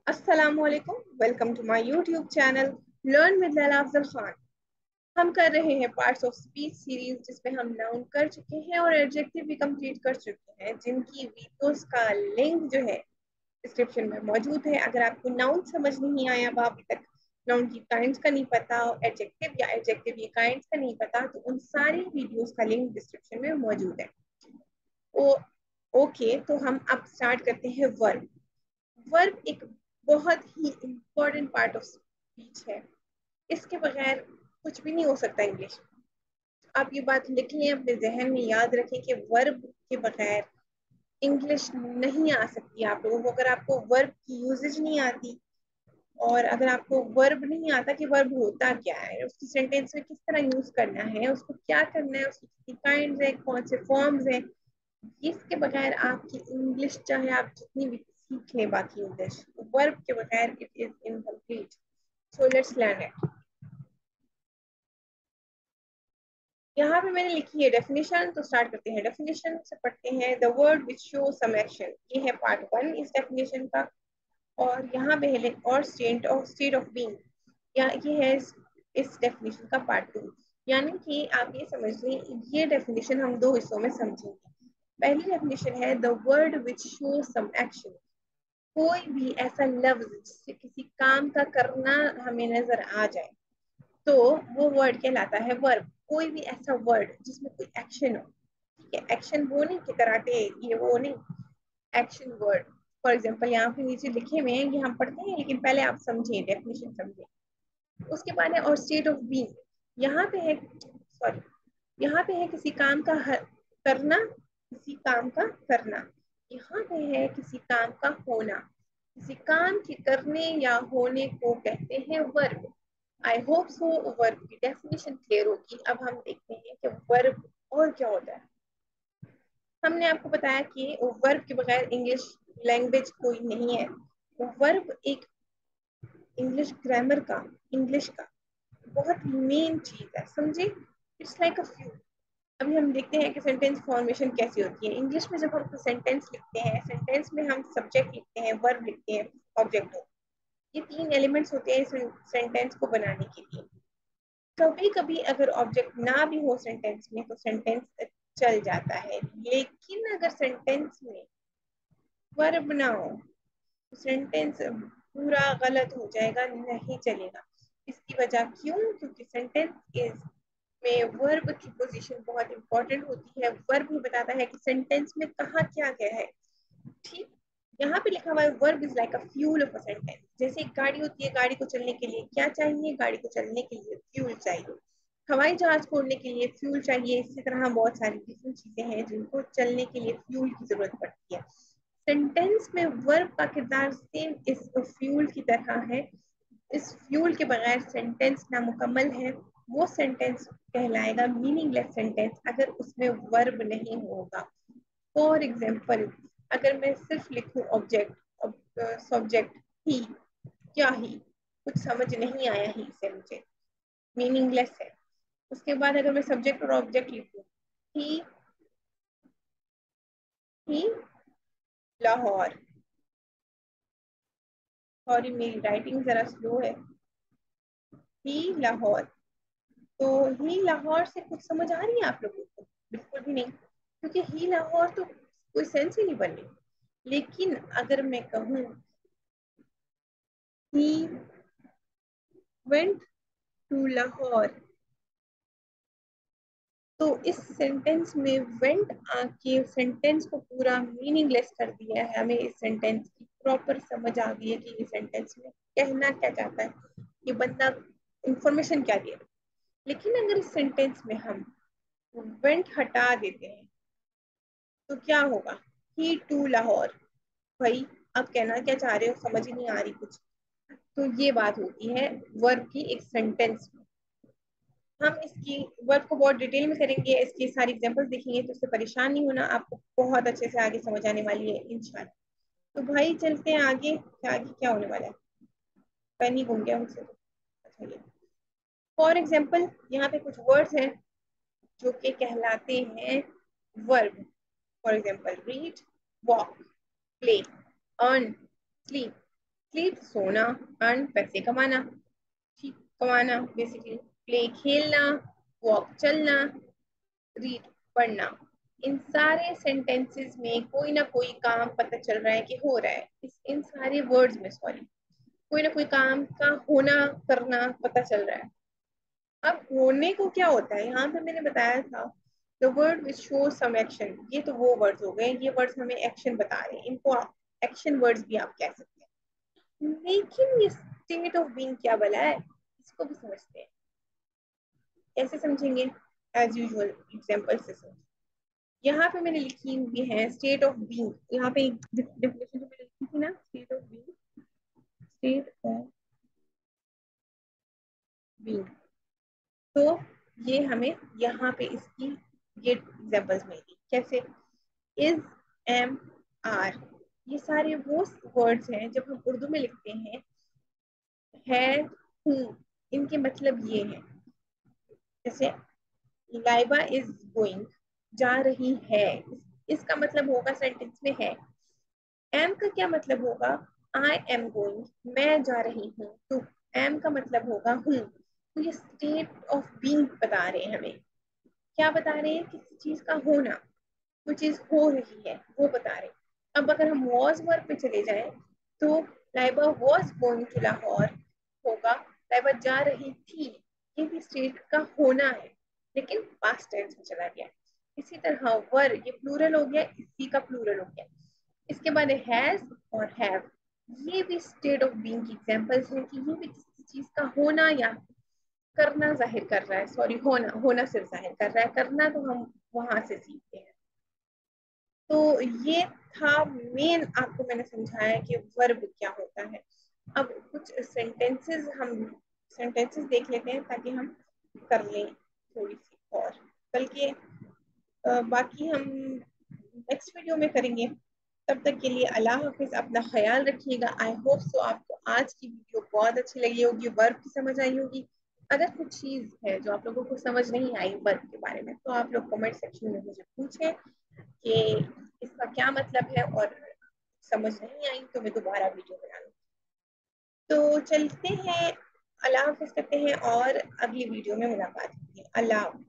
अस्सलामुअलैकुम, welcome to my YouTube channel learn with Laila Afzal Khan. हम कर रहे हैं पार्ट्स ऑफ स्पीच सीरीज जिसमें हम नाउन कर चुके हैं और एडजेक्टिव भी कंप्लीट कर चुके हैं, जिनकी वीडियोस का लिंक जो है डिस्क्रिप्शन में मौजूद है। अगर आपको नाउन समझ नहीं आया, अभी तक नाउन की काइंड्स का नहीं पता, एडजेक्टिव या एडजेक्टिव ये काइंड्स का नहीं पता, तो उन सारी वीडियोस का लिंक डिस्क्रिप्शन में मौजूद है। ओके, तो हम अब स्टार्ट करते हैं वर्ब। वर्ब एक बहुत ही इम्पोर्टेंट पार्ट ऑफ स्पीच है। इसके बगैर कुछ भी नहीं हो सकता इंग्लिश। आप ये बात लिख लें, अपने जहन में याद रखें कि वर्ब के बगैर इंग्लिश नहीं आ सकती आप लोगों को। अगर आपको वर्ब की यूजेज नहीं आती और अगर आपको वर्ब नहीं आता कि वर्ब होता क्या है, उसकी सेंटेंस में किस तरह यूज करना है, उसको क्या करना है, उसकी कितनी काइंड्स है, कौन से फॉर्म्स हैं, इसके बगैर आपकी इंग्लिश चाहे आप जितनी भी सीख लें बाकी इंग्लिश, वर्ब के बगैर it is incomplete. So let's learn it. यहाँ पे मैंने लिखी है डेफिनेशन, तो स्टार्ट करते हैं। डेफिनेशन से पढ़ते हैं the word which show some action. ये है पार्ट 1 इस डेफिनेशन का। और यहाँ पे है और स्टेट ऑफ बीइंग, या ये है इस डेफिनेशन का पार्ट 2। यानी कि आप ये समझ लें, ये डेफिनेशन हम दो हिस्सों में समझेंगे। पहली डेफिनेशन है the word which show some action. कोई भी ऐसा लफ्ज जिससे किसी काम का करना हमें नजर आ जाए, तो वो वर्ड कहलाता है वर्ब। कोई भी ऐसा वर्ड जिसमें कोई एक्शन हो, ठीक है, एक्शन वो नहीं कि कराटे ये वो नहीं, एक्शन वर्ड। फॉर एग्जाम्पल यहाँ पे नीचे लिखे हुए हैं, ये हम पढ़ते हैं, लेकिन पहले आप समझें, डेफिनेशन समझें। उसके बाद है और स्टेट ऑफ बीइंग। यहाँ पे है, सॉरी, यहाँ पे है किसी काम का करना, किसी काम का करना। यहाँ पे है किसी काम का होना। किसी काम के करने या होने को कहते हैं verb. I hope so verb की डेफिनेशन क्लियर होगी। अब हम देखते हैं कि वर्ब और क्या होता है। हमने आपको बताया कि वर्ब के बगैर इंग्लिश लैंग्वेज कोई नहीं है। वर्ब एक इंग्लिश ग्रामर का, इंग्लिश का बहुत मेन चीज है, समझे। It's like a fuel. अभी हम देखते हैं कि सेंटेंस फॉर्मेशन कैसी होती है इंग्लिश में। जब हम सेंटेंस लिखते हैं, सेंटेंस में हम सब्जेक्ट लिखते हैं, वर्ब लिखते हैं, ऑब्जेक्ट हो, ये तीन एलिमेंट्स होते हैं सेंटेंस को बनाने के लिए। कभी कभी अगर ऑब्जेक्ट ना भी हो सेंटेंस में तो सेंटेंस चल जाता है, लेकिन अगर सेंटेंस में वर्ब ना हो तो सेंटेंस पूरा गलत हो जाएगा, नहीं चलेगा। इसकी वजह क्यों? क्योंकि सेंटेंस इज में वर्ब की पोजीशन बहुत इंपॉर्टेंट होती है। वर्ब ही बताता है कि सेंटेंस में कहाँ क्या क्या है, ठीक। यहाँ पे लिखा हुआ है verb is like a fuel of a sentence. जैसे एक गाड़ी होती है, गाड़ी को चलने के लिए क्या चाहिए? गाड़ी को चलने के लिए फ्यूल चाहिए। हवाई जहाज छोड़ने के लिए फ्यूल चाहिए। इसी तरह बहुत सारी डिफरेंट चीजें हैं जिनको चलने के लिए फ्यूल की जरूरत पड़ती है। सेंटेंस में वर्ब का किरदार सेम इस फ्यूल की तरह है। इस फ्यूल के बगैर सेंटेंस नामुकम्मल है। वो सेंटेंस कहलाएगा मीनिंगलेस सेंटेंस अगर उसमें वर्ब नहीं होगा। फॉर एग्जाम्पल, अगर मैं सिर्फ लिखूं ऑब्जेक्ट, सब्जेक्ट ही, क्या ही, कुछ समझ नहीं आया ही से, मुझे मीनिंगलेस है। उसके बाद अगर मैं सब्जेक्ट और ऑब्जेक्ट लिखूं, ही, ही लाहौर, सॉरी मेरी राइटिंग जरा स्लो है, ही लाहौर, तो ही लाहौर से कुछ समझ आ रही है आप लोगों को? बिल्कुल भी नहीं, क्योंकि ही लाहौर तो कोई सेंस ही नहीं बन रही। लेकिन अगर मैं कहूँ ही वेंट टू लाहौर, तो इस सेंटेंस में वेंट आके सेंटेंस को पूरा मीनिंगलेस कर दिया है। हमें इस सेंटेंस की प्रॉपर समझ आ गई है कि ये सेंटेंस में कहना क्या चाहता है, ये बंदा इंफॉर्मेशन क्या दे रहा है। लेकिन अगर इस सेंटेंस में हम वेंट हटा देते हैं तो क्या होगा? ही टू लाहौर, भाई आप कहना क्या चाह रहे हो, समझ ही नहीं आ रही कुछ। तो ये बात होती है वर्ब की एक सेंटेंस में। हम इसकी वर्क को बहुत डिटेल में करेंगे, इसकी सारी एग्जांपल्स देखेंगे, तो इससे परेशान नहीं होना, आपको बहुत अच्छे से आगे समझ आने वाली है इंशाल्लाह। तो भाई चलते हैं आगे, आगे क्या होने वाला है। पेन ही घूम गया मुझसे तो। अच्छा, ये फॉर एग्जाम्पल यहाँ पे कुछ वर्ड्स हैं जो कि कहलाते हैं verb. For example read, walk, play, earn, sleep. Sleep सोना, अर्न पैसे कमाना, ठीक कमाना बेसिकली। प्ले खेलना, वॉक चलना, रीड पढ़ना। इन सारे सेंटेंसेस में कोई ना कोई काम पता चल रहा है कि हो रहा है, इन सारे वर्ड्स में सॉरी कोई ना कोई काम का होना करना पता चल रहा है। अब होने को क्या होता है, यहाँ पे मैंने बताया था the word which show some action, ये तो वो वर्ड्स हो गए, ये वर्ड्स हमें एक्शन बता रहे हैं, इनको एक्शन वर्ड्स भी आप कह सकते हैं। लेकिन ये स्टेट ऑफ बीइंग क्या भला है, इसको भी समझते हैं। कैसे समझेंगे? एज यूजुअल एग्जाम्पल से समझ। यहाँ पे मैंने लिखी हुई है स्टेट ऑफ बीइंग, यहाँ पे डेफिनेशन जो मैंने लिखी थी ना, state of being, state of being. तो ये हमें यहाँ पे इसकी ये एग्जांपल्स मिलेगी कैसे। इज, एम, आर, ये सारे वो वर्ड्स हैं जब हम उर्दू में लिखते हैं है, हूँ, इनके मतलब ये है। जैसे लाइबा इज गोइंग, जा रही है, इसका मतलब होगा सेंटेंस में है। एम का क्या मतलब होगा, आई एम गोइंग, मैं जा रही हूँ, तो एम का मतलब होगा हूँ। तो ये स्टेट ऑफ बीइंग बता रहे हैं हमें। क्या बता रहे हैं, किसी चीज का होना, कोई चीज हो रही है वो बता रहे हैं। अब अगर हम वॉज वर्ब पे चले जाएं तो Laiba was going to Lahore होगा, लाइबा जा रही थी, ये भी स्टेट का होना है लेकिन पास्ट टेंस में चला गया। इसी तरह वर, ये प्लूरल हो गया, इसी का प्लूरल हो गया। इसके बाद हैज और हैव, ये भी स्टेट ऑफ बीइंग की एग्जांपल्स हैं कि ये भी किसी चीज का होना या करना जाहिर कर रहा है, सॉरी होना, होना सिर्फ जाहिर कर रहा है, करना तो हम वहां से सीखते हैं। तो ये था मेन, आपको मैंने समझाया कि वर्ब क्या होता है। अब कुछ सेंटेंसेस हम सेंटेंसेस देख लेते हैं ताकि हम कर लें थोड़ी सी और, बल्कि बाकी हम नेक्स्ट वीडियो में करेंगे। तब तक के लिए अल्लाह हाफिज, अपना ख्याल रखिएगा। आई होप सो आपको आज की वीडियो बहुत अच्छी लगी होगी, वर्ब की समझ आई होगी। अगर कुछ चीज है जो आप लोगों को समझ नहीं आई वर्ब के बारे में तो आप लोग कमेंट सेक्शन में मुझे पूछें कि इसका क्या मतलब है, और समझ नहीं आई तो मैं दोबारा वीडियो बना लूँ। तो चलते हैं, अल्लाह हाफिज करते हैं और अगली वीडियो में मुलाकात होगी। अल्लाह हाफिज।